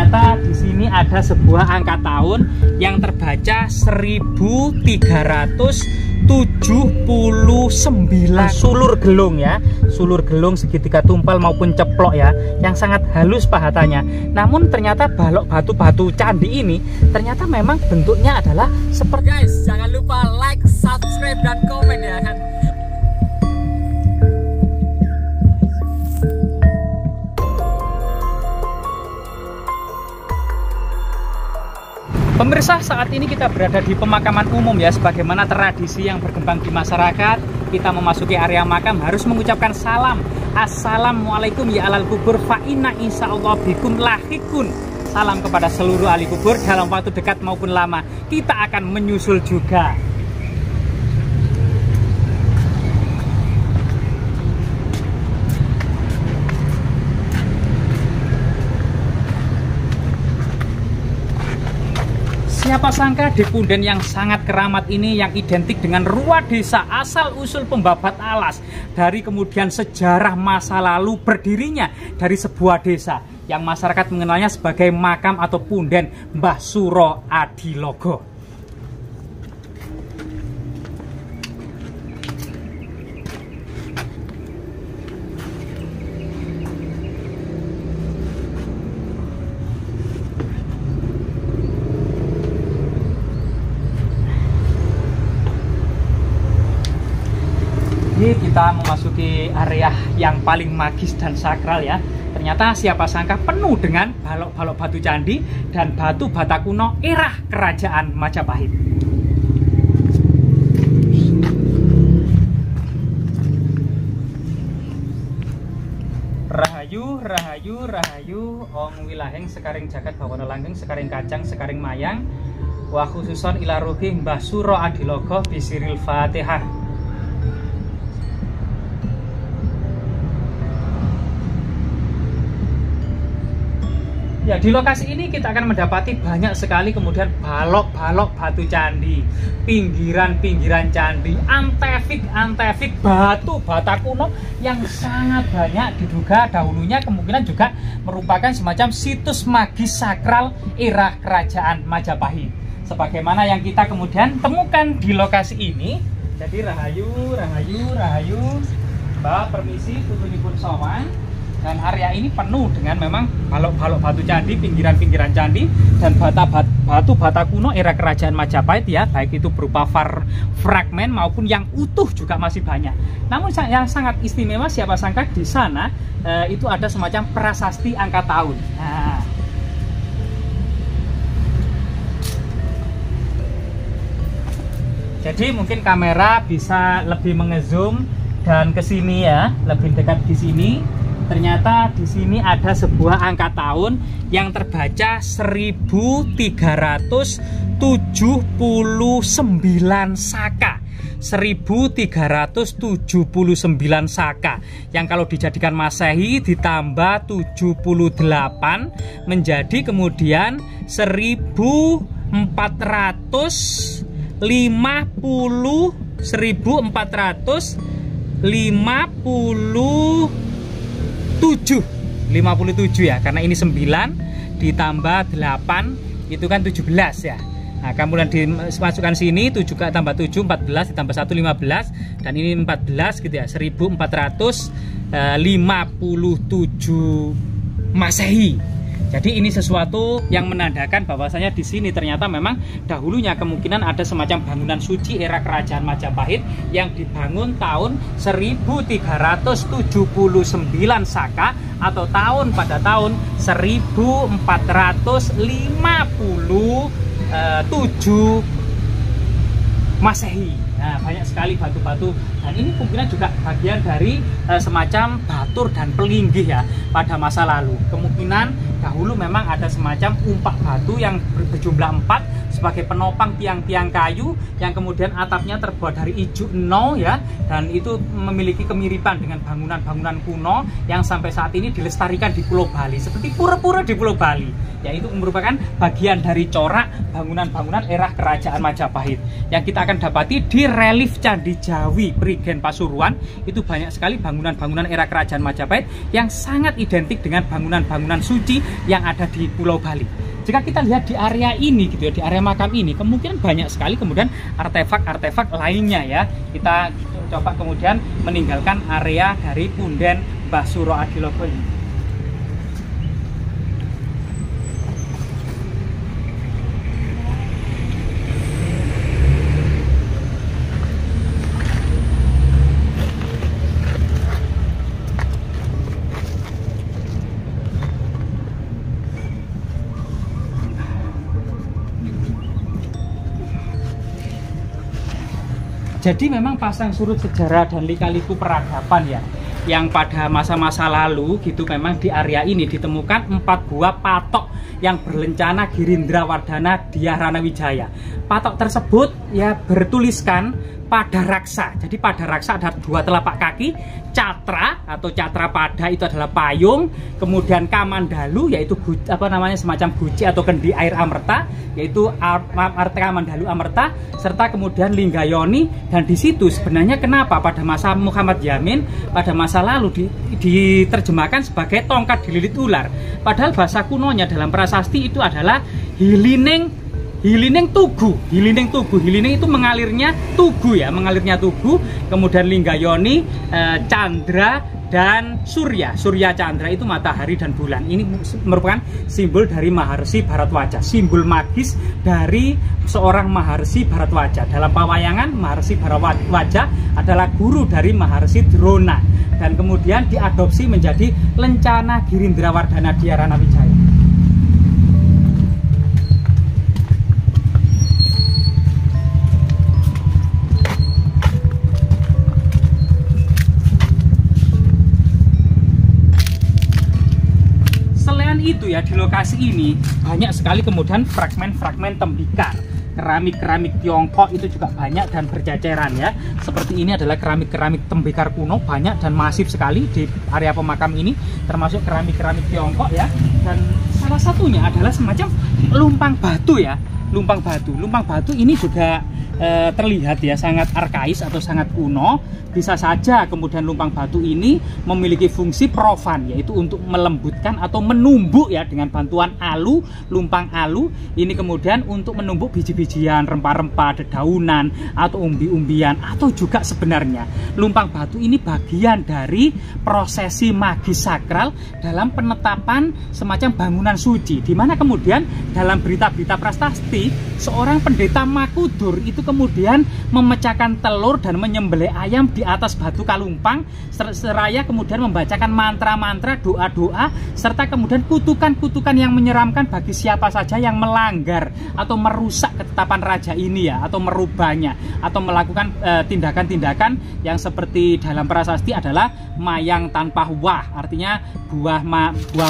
ternyata di sini ada sebuah angka tahun yang terbaca 1379 sulur gelung ya, sulur gelung segitiga tumpal maupun ceplok ya, yang sangat halus pahatannya. Namun ternyata balok batu-batu candi ini ternyata memang bentuknya adalah seperti. Guys, jangan lupa like, subscribe dan komen ya kan. Pemirsa, saat ini kita berada di pemakaman umum ya. Sebagaimana tradisi yang berkembang di masyarakat, kita memasuki area makam harus mengucapkan salam. Assalamualaikum ya alal kubur, fa inna insyaallah bikum lahikun. Salam kepada seluruh ahli kubur, dalam waktu dekat maupun lama kita akan menyusul juga. Siapa sangka di punden yang sangat keramat ini, yang identik dengan ruah desa asal-usul pembabat alas, dari kemudian sejarah masa lalu berdirinya dari sebuah desa yang masyarakat mengenalnya sebagai makam atau punden Mbah Suro Adilogo. Kita memasuki area yang paling magis dan sakral ya. Ternyata siapa sangka penuh dengan balok-balok batu candi dan batu bata kuno era kerajaan Majapahit. Rahayu, rahayu, rahayu, ong wilaheng sekaring jagat bawana langgeng sekaring kacang sekaring mayang wa khususon ila ruhi Mbah Suro Adilogo bisiril Fatihah. Ya, di lokasi ini kita akan mendapati banyak sekali kemudian balok-balok batu candi, pinggiran-pinggiran candi, antefik batu bata kuno yang sangat banyak, diduga dahulunya kemungkinan juga merupakan semacam situs magis sakral era kerajaan Majapahit. Sebagaimana yang kita kemudian temukan di lokasi ini. Jadi rahayu, rahayu, rahayu, Mbak permisi putunipun sowan. Dan area ini penuh dengan memang balok-balok batu candi, pinggiran-pinggiran candi, dan batu bata kuno era kerajaan Majapahit ya, baik itu berupa fragmen maupun yang utuh juga masih banyak. Namun yang sangat istimewa, siapa sangka di sana itu ada semacam prasasti angka tahun. Nah, jadi mungkin kamera bisa lebih mengezoom dan ke sini ya, lebih dekat di sini. Ternyata di sini ada sebuah angka tahun yang terbaca 1379 Saka. 1379 Saka yang kalau dijadikan Masehi ditambah 78 menjadi kemudian 57 ya, karena ini 9 ditambah 8 itu kan 17 ya. Nah, kemudian dimasukkan sini 7 tambah 7 14 ditambah 1 15 dan ini 14 gitu ya, 1457 Masehi. Jadi ini sesuatu yang menandakan bahwasanya di sini ternyata memang dahulunya kemungkinan ada semacam bangunan suci era kerajaan Majapahit yang dibangun tahun 1379 Saka atau pada tahun 1457 Masehi. Nah, banyak sekali batu-batu dan ini kemungkinan juga bagian dari semacam batur dan pelinggih ya pada masa lalu. Kemungkinan dahulu memang ada semacam umpak batu yang berjumlah 4 sebagai penopang tiang-tiang kayu yang kemudian atapnya terbuat dari ijuk eno ya, dan itu memiliki kemiripan dengan bangunan-bangunan kuno yang sampai saat ini dilestarikan di Pulau Bali seperti pura-pura di Pulau Bali yaitu merupakan bagian dari corak bangunan-bangunan era Kerajaan Majapahit yang kita akan dapati di relief Candi Jawi Prigen Pasuruan. Itu banyak sekali bangunan-bangunan era Kerajaan Majapahit yang sangat identik dengan bangunan-bangunan suci yang ada di Pulau Bali. Jika kita lihat di area ini gitu ya, di area makam ini kemungkinan banyak sekali kemudian artefak-artefak lainnya ya. Kita coba kemudian meninggalkan area dari punden Mbah Suro Adilogo ini. Jadi memang pasang surut sejarah dan lika-liku peradaban ya, yang pada masa-masa lalu gitu memang di area ini ditemukan 4 buah patok yang berlencana Girindrawardhana Dhyarana Wijaya. Patok tersebut ya bertuliskan Padaraksa. Jadi Padaraksa ada 2 telapak kaki, Catra atau Catra Pada itu adalah payung, kemudian Kamandalu yaitu semacam guci atau kendi air amerta yaitu Kamandalu amerta, serta kemudian Linggayoni. Dan di situ sebenarnya kenapa pada masa Muhammad Yamin pada masa lalu diterjemahkan sebagai tongkat dililit ular, padahal bahasa kunonya dalam prasasti itu adalah Hilining Tugu. Hilining itu mengalirnya Tugu ya, mengalirnya Tugu. Kemudian Linggayoni, Chandra dan Surya Chandra itu matahari dan bulan. Ini merupakan simbol dari Maharsi Bharatwaja, simbol magis dari seorang Maharsi Bharatwaja. Dalam pawayangan Maharsi Bharatwaja adalah guru dari Maharsi Drona dan kemudian diadopsi menjadi lencana Girindrawardhana Dhyarana Wijaya. Itu ya, di lokasi ini banyak sekali kemudian fragmen-fragmen tembikar, keramik-keramik Tiongkok itu juga banyak dan berceceran ya. Seperti ini adalah keramik-keramik tembikar kuno, banyak dan masif sekali di area pemakam ini, termasuk keramik-keramik Tiongkok ya. Dan salah satunya adalah semacam lumpang batu ya, lumpang batu ini juga terlihat ya sangat arkais atau sangat kuno. Bisa saja kemudian lumpang batu ini memiliki fungsi profan, yaitu untuk melembutkan atau menumbuk ya dengan bantuan alu, lumpang alu ini kemudian untuk menumbuk biji-bijian, rempah-rempah, dedaunan atau umbi-umbian, atau juga sebenarnya lumpang batu ini bagian dari prosesi magis sakral dalam penetapan semacam bangunan suci, di mana kemudian dalam berita-berita prasasti seorang pendeta Makudur itu kemudian memecahkan telur dan menyembelih ayam di atas batu kalumpang, seraya kemudian membacakan mantra-mantra, doa-doa, serta kemudian kutukan-kutukan yang menyeramkan bagi siapa saja yang melanggar atau merusak ketetapan raja ini ya, atau merubahnya, atau melakukan tindakan-tindakan yang seperti dalam prasasti adalah mayang tanpa wah, artinya buah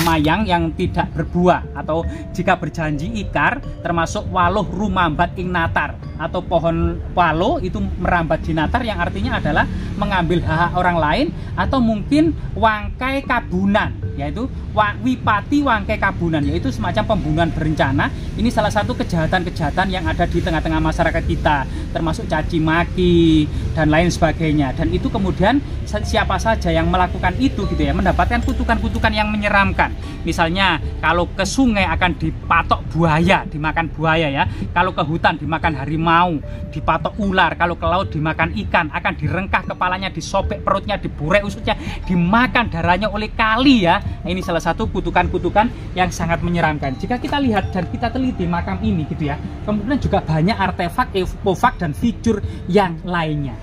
mayang yang tidak berbuah, atau jika berjanji ikar, termasuk waluh rumambat ing natar, atau pohon walo itu merambat di natar, yang artinya adalah mengambil hak orang lain, atau mungkin wangkai kabunan, yaitu wipati wangkai kabunan, yaitu semacam pembunuhan berencana. Ini salah satu kejahatan-kejahatan yang ada di tengah-tengah masyarakat kita, termasuk caci maki dan lain sebagainya. Dan itu kemudian siapa saja yang melakukan itu gitu ya, mendapatkan kutukan-kutukan yang menyeramkan. Misalnya kalau ke sungai akan dipatok buaya, dimakan buaya ya. Kalau ke hutan dimakan harimau, dipatok ular. Kalau ke laut dimakan ikan, akan direngkah kepalanya, disobek perutnya, diburek usutnya, dimakan darahnya oleh kali ya. Ini salah satu kutukan-kutukan yang sangat menyeramkan. Jika kita lihat dan kita teliti makam ini gitu ya, kemudian juga banyak artefak, epofak dan fitur yang lainnya.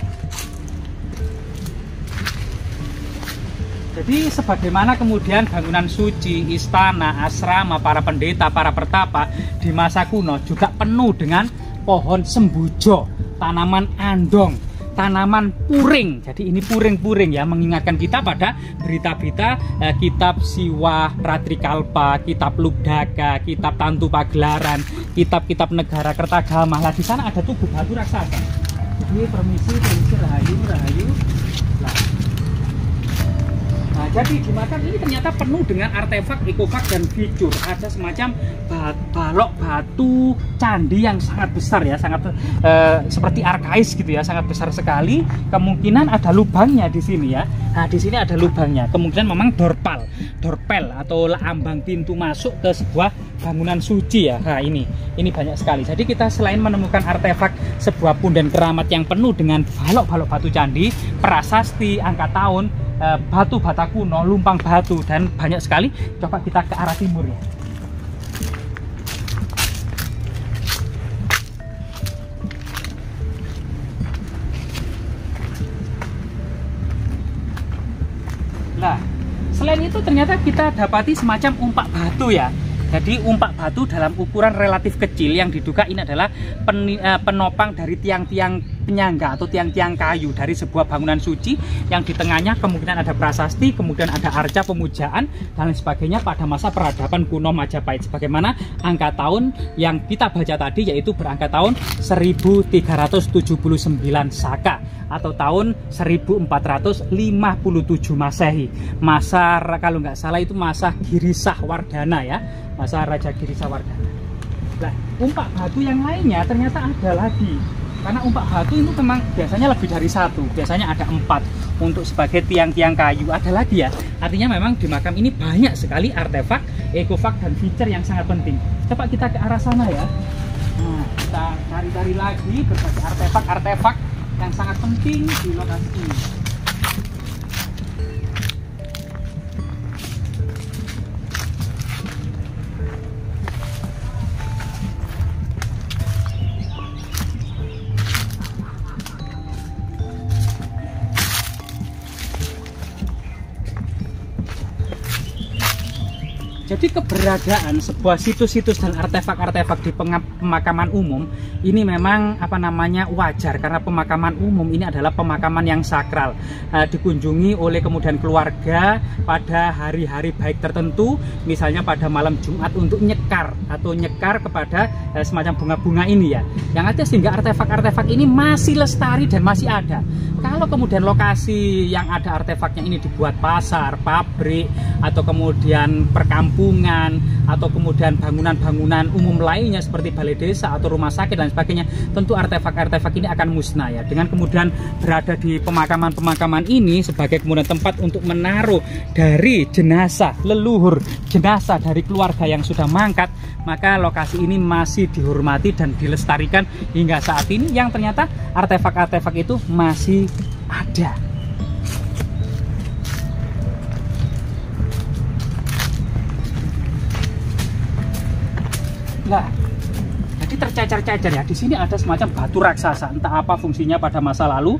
Jadi sebagaimana kemudian bangunan suci, istana, asrama, para pendeta, para pertapa di masa kuno juga penuh dengan pohon sembujo, tanaman andong, tanaman puring. Jadi ini puring-puring ya, mengingatkan kita pada berita-berita kitab Siwa Ratrikalpa, kitab Lubdaga, kitab Tantu Pagelaran, kitab-kitab negara Kertagama. Lah di sana ada tugu batu raksasa. Jadi permisi rahayu. Nah jadi di makam ini ternyata penuh dengan artefak, ekofak, dan fitur. Ada semacam balok batu candi yang sangat besar ya, sangat seperti arkais gitu ya, sangat besar sekali. Kemungkinan ada lubangnya di sini ya. Nah, di sini ada lubangnya. Kemungkinan memang dorpel atau ambang pintu masuk ke sebuah bangunan suci ya. Nah, ini banyak sekali. Jadi kita selain menemukan artefak sebuah punden keramat yang penuh dengan balok-balok batu candi, prasasti, angka tahun, batu bata kuno, lumpang batu, dan banyak sekali. Coba kita ke arah timur ya. Nah, selain itu ternyata kita dapati semacam umpak batu ya. Jadi umpak batu dalam ukuran relatif kecil yang diduga ini adalah penopang dari tiang-tiang penyangga atau tiang-tiang kayu dari sebuah bangunan suci yang di tengahnya kemungkinan ada prasasti, kemudian ada arca pemujaan dan lain sebagainya pada masa peradaban kuno Majapahit. Sebagaimana angka tahun yang kita baca tadi yaitu berangka tahun 1379 Saka atau tahun 1457 Masehi. Masa kalau nggak salah itu masa Girisah Wardana ya. Masa Raja Girisah Wardana. Nah, umpak batu yang lainnya ternyata ada lagi. Karena umpak batu itu memang biasanya lebih dari satu, biasanya ada 4 untuk sebagai tiang-tiang kayu. Ada lagi ya, artinya memang di makam ini banyak sekali artefak, ekofak, dan feature yang sangat penting. Coba kita ke arah sana ya. Nah, kita cari-cari lagi berbagai artefak-artefak yang sangat penting di lokasi ini. Jadi keberadaan sebuah situs-situs dan artefak-artefak di pemakaman umum ini memang wajar karena pemakaman umum ini adalah pemakaman yang sakral, dikunjungi oleh kemudian keluarga pada hari-hari baik tertentu, misalnya pada malam Jumat untuk nyekar kepada semacam bunga-bunga ini ya. Yang ada sehingga artefak-artefak ini masih lestari dan masih ada. Kalau kemudian lokasi yang ada artefaknya ini dibuat pasar, pabrik, atau kemudian perkampungan, atau kemudian bangunan-bangunan umum lainnya seperti balai desa atau rumah sakit dan sebagainya, tentu artefak-artefak ini akan musnah ya. Dengan kemudian berada di pemakaman-pemakaman ini sebagai kemudian tempat untuk menaruh dari jenazah leluhur, jenazah dari keluarga yang sudah mangkat, maka lokasi ini masih dihormati dan dilestarikan hingga saat ini, yang ternyata artefak-artefak itu masih ada. Nah, jadi tercecer-cecer ya. Di sini ada semacam batu raksasa. Entah apa fungsinya pada masa lalu.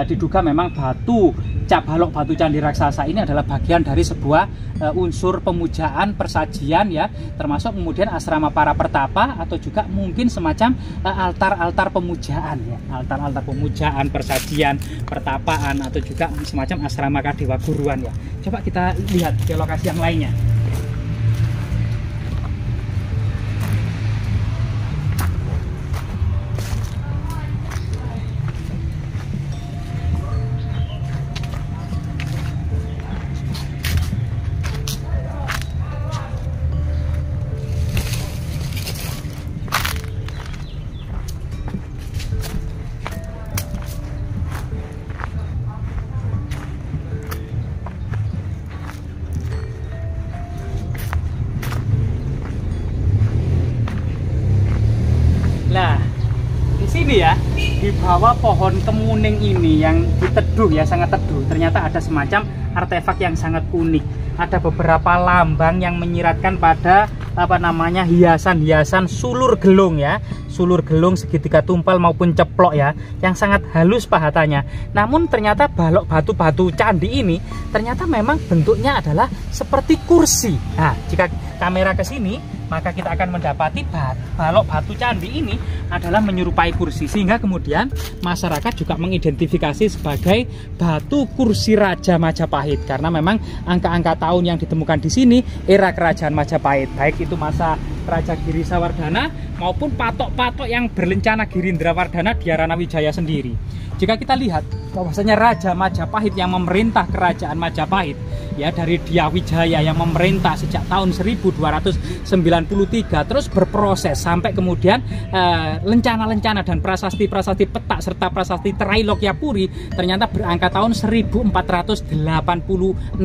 Diduga memang balok batu candi raksasa ini adalah bagian dari sebuah unsur pemujaan, persajian ya, termasuk kemudian asrama para pertapa atau juga mungkin semacam altar-altar pemujaan ya, altar-altar pemujaan, persajian, pertapaan, atau juga semacam asrama kadewa guruan ya. Coba kita lihat ke lokasi yang lainnya. Nah, di sini ya, di bawah pohon kemuning ini yang diteduh ya, sangat teduh, ternyata ada semacam artefak yang sangat unik. Ada beberapa lambang yang menyiratkan pada hiasan-hiasan sulur gelung ya, sulur gelung segitiga tumpal maupun ceplok ya, yang sangat halus pahatannya. Namun ternyata balok batu-batu candi ini ternyata memang bentuknya adalah seperti kursi. Nah, jika kamera ke sini, maka kita akan mendapati balok batu candi ini adalah menyerupai kursi, sehingga kemudian masyarakat juga mengidentifikasi sebagai batu kursi Raja Majapahit, karena memang angka-angka tahun yang ditemukan di sini era kerajaan Majapahit, baik itu masa Raja Girisah Wardana maupun patok-patok yang berlencana Girindra Wardana di Arana Wijaya sendiri. Jika kita lihat bahwasanya Raja Majapahit yang memerintah kerajaan Majapahit ya dari Dyawijaya yang memerintah sejak tahun 1293 terus berproses sampai kemudian lencana-lencana dan prasasti-prasasti petak serta prasasti Trailokyapuri ternyata berangka tahun 1486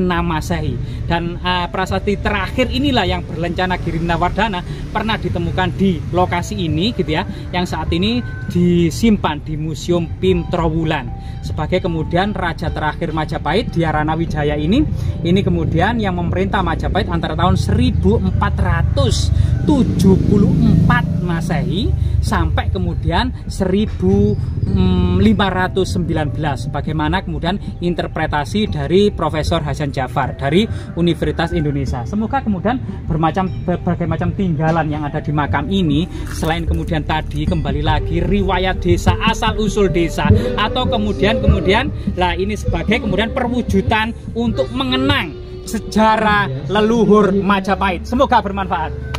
Masehi dan prasasti terakhir inilah yang berlencana Girinawardhana pernah ditemukan di lokasi ini gitu ya, yang saat ini disimpan di Museum Pim Trowulan sebagai kemudian raja terakhir Majapahit. Dhyarana Wijaya ini kemudian yang memerintah Majapahit antara tahun 1474 Masehi sampai kemudian 1519 sebagaimana kemudian interpretasi dari Profesor Hasan Jafar dari Universitas Indonesia. Semoga kemudian berbagai macam tinggalan yang ada di makam ini selain kemudian tadi kembali lagi riwayat desa, asal usul desa atau kemudian lah ini sebagai kemudian perwujudan untuk mengenang sejarah leluhur Majapahit. Semoga bermanfaat.